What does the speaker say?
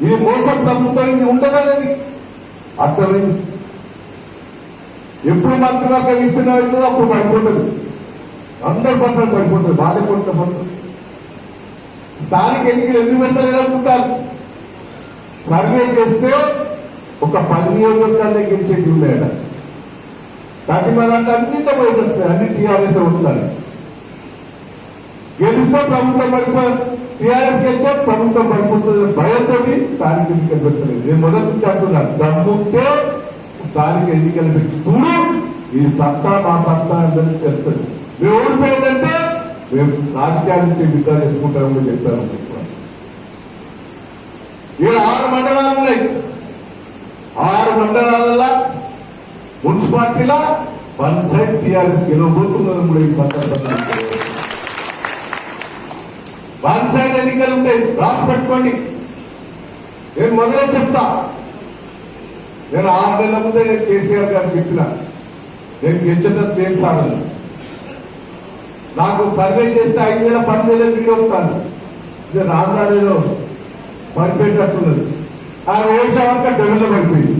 ఇది మోసం ప్రభుత్వం, ఇది ఉండదనేది అర్థమైంది. ఎప్పుడు మంత్రివర్గం ఇస్తున్నా అప్పుడు పడిపోతుంది, 100% పడిపోతుంది, బాధపడుతుంది. స్థానిక ఎన్నికలు ఎందుకు పెట్టలేదనుకుంటారు? సర్వే చేస్తే ఒక 10 నియోజకవర్గాలే గెలిచేది ఉన్నాయట. కానీ మనంటే అన్నింటి పోయినట్టు అన్ని టీఆర్ఎస్ వస్తున్నారు. గెలిస్తే ప్రభుత్వం పడిపోయి టీఆర్ఎస్ గెలిచే ప్రభుత్వం పడిపోతుంది భయంతో స్థానిక ఎన్నికలు పెట్టలేదు. నేను మొదటి నుంచి అంటున్నాను, దమ్ముంటే స్థానిక ఎన్నికలు పెట్టి చూడు, ఈ సత్తా మా సత్తా అందరికీ తెలుస్తుంది. మేము ఓడిపోయిందంటే మేము రాజకీయాల నుంచి విత్డ్రా చేసుకుంటామని చెప్పాను. ఇక్కడ 6 మండలాలు ఉన్నాయి. 6 మండలాల మున్సిపాలిటీలా 1 సైడ్ టీఆర్ఎస్ గెలవబోతున్నారు. ఈ సందర్భంగా 1 సైడ్ ఎన్నికలు ఉంటాయి, రాసి పెట్టుకోండి. నేను మొదలే చెప్తా, నేను 6 నెలల ముందే నేను కేసీఆర్ గారు చెప్పిన, నేను గెలిచేటట్టు నేను సాగను. నాకు సర్వే చేస్తే 5,000 10,000 దిగి వస్తాను. నేను రాజధానిలో పడిపోయేటట్టున్నది. ఆ వ్యవసాయం అంతా డెవలప్ అయిపోయింది.